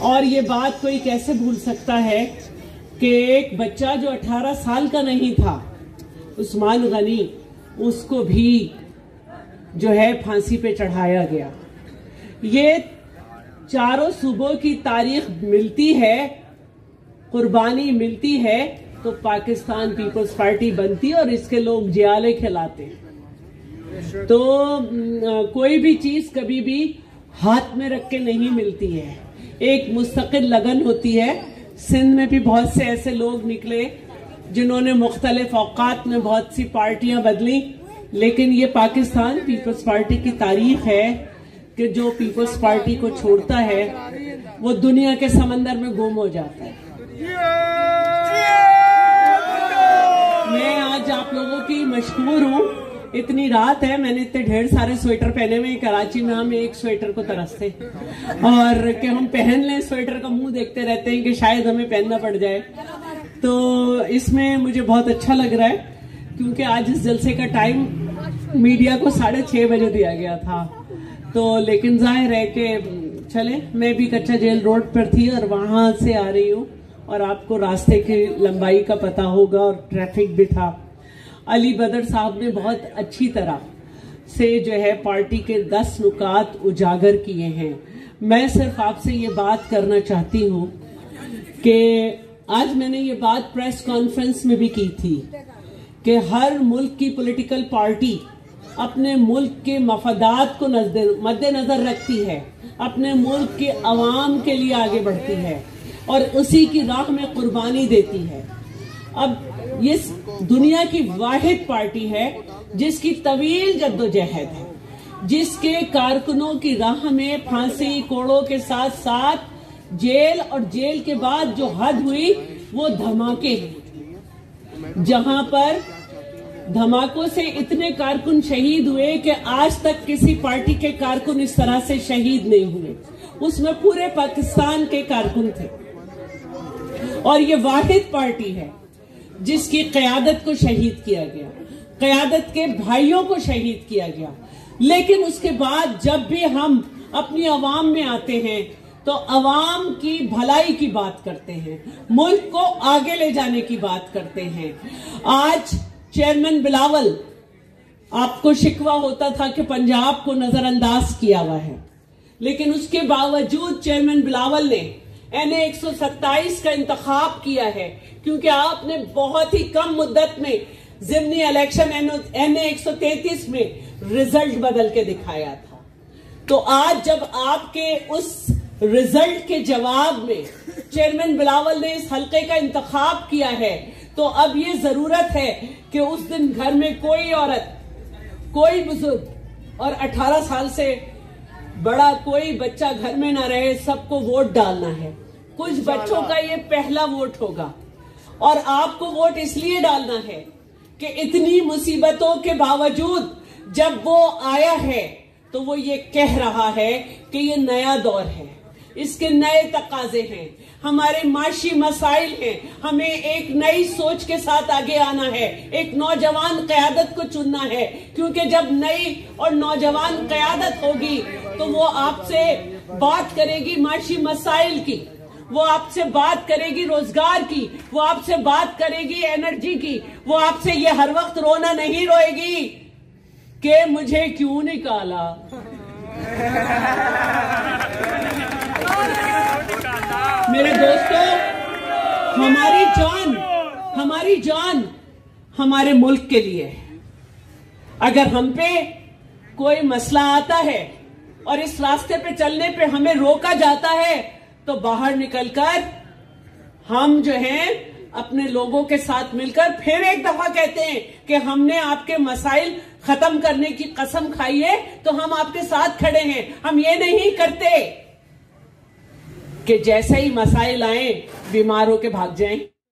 और ये बात कोई कैसे भूल सकता है कि एक बच्चा जो 18 साल का नहीं था, उस्मान गनी, उसको भी जो है फांसी पे चढ़ाया गया। ये चारों सूबों की तारीख मिलती है, कुर्बानी मिलती है तो पाकिस्तान पीपल्स पार्टी बनती और इसके लोग जियाले खिलाते। तो कोई भी चीज कभी भी हाथ में रख के नहीं मिलती है, एक मुस्तकिल लगन होती है। सिंध में भी बहुत से ऐसे लोग निकले जिन्होंने मुख्तलिफ औकात में बहुत सी पार्टियां बदली, लेकिन ये पाकिस्तान पीपल्स पार्टी की तारीख है कि जो पीपल्स पार्टी को छोड़ता है वो दुनिया के समंदर में गुम हो जाता है। मैं आज आप लोगों की मशहूर हूँ। इतनी रात है, मैंने इतने ढेर सारे स्वेटर पहने हुए। कराची में हम एक स्वेटर को तरसते और कि हम पहन लें स्वेटर का मुंह देखते रहते हैं कि शायद हमें पहनना पड़ जाए। तो इसमें मुझे बहुत अच्छा लग रहा है क्योंकि आज इस जलसे का टाइम मीडिया को 6:30 बजे दिया गया था। तो लेकिन जाहिर है कि चले, मैं भी कच्चा जेल रोड पर थी और वहां से आ रही हूँ और आपको रास्ते की लंबाई का पता होगा और ट्रैफिक भी था। अली बदर साहब ने बहुत अच्छी तरह से जो है पार्टी के 10 नुकात उजागर किए हैं। मैं सिर्फ आपसे ये बात करना चाहती हूँ कि आज मैंने ये बात प्रेस कॉन्फ्रेंस में भी की थी कि हर मुल्क की पॉलिटिकल पार्टी अपने मुल्क के मफादात को मद्देनजर रखती है, अपने मुल्क के अवाम के लिए आगे बढ़ती है और उसी की राह में कुर्बानी देती है। अब ये दुनिया की वाहिद पार्टी है जिसकी तवील जद्दोजहद है, जिसके कारकुनों की राह में फांसी कोड़ों के साथ साथ जेल और जेल के बाद जो हद हुई वो धमाके हैं, जहां पर धमाकों से इतने कारकुन शहीद हुए कि आज तक किसी पार्टी के कारकुन इस तरह से शहीद नहीं हुए। उसमें पूरे पाकिस्तान के कारकुन थे और ये वाहिद पार्टी है जिसकी क़यादत को शहीद किया गया, क़यादत के भाइयों को शहीद किया गया। लेकिन उसके बाद जब भी हम अपनी अवाम में आते हैं तो अवाम की भलाई की बात करते हैं, मुल्क को आगे ले जाने की बात करते हैं। आज चेयरमैन बिलावल, आपको शिकवा होता था कि पंजाब को नजरअंदाज किया हुआ है, लेकिन उसके बावजूद चेयरमैन बिलावल ने NA 127 का इंतखाब किया है क्योंकि आपने बहुत ही कम मुद्दत में ज़िमनी इलेक्शन NA 133 में रिजल्ट बदल के दिखाया था। तो आज जब आपके उस रिजल्ट के जवाब में चेयरमैन बिलावल ने इस हल्के का इंतखाब किया है तो अब ये जरूरत है कि उस दिन घर में कोई औरत, कोई बुजुर्ग और 18 साल से बड़ा कोई बच्चा घर में ना रहे, सबको वोट डालना है। कुछ बच्चों का ये पहला वोट होगा और आपको वोट इसलिए डालना है कि इतनी मुसीबतों के बावजूद जब वो आया है तो वो ये कह रहा है कि ये नया दौर है, इसके नए तकाजे हैं, हमारे माशी मसाइल हैं, हमें एक नई सोच के साथ आगे आना है, एक नौजवान क़यादत को चुनना है। क्योंकि जब नई और नौजवान क़यादत होगी तो वो आपसे बात करेगी माशी मसाइल की, वो आपसे बात करेगी रोजगार की, वो आपसे बात करेगी एनर्जी की, वो आपसे ये हर वक्त रोना नहीं रोएगी कि मुझे क्यों निकाला। मेरे दोस्तों, हमारी जान हमारे मुल्क के लिए है। अगर हम पे कोई मसला आता है और इस रास्ते पे चलने पे हमें रोका जाता है तो बाहर निकलकर हम जो हैं अपने लोगों के साथ मिलकर फिर एक दफा कहते हैं कि हमने आपके मसाइल खत्म करने की कसम खाई है तो हम आपके साथ खड़े हैं। हम ये नहीं करते कि जैसे ही मसाइल आए बीमार होके भाग जाएं।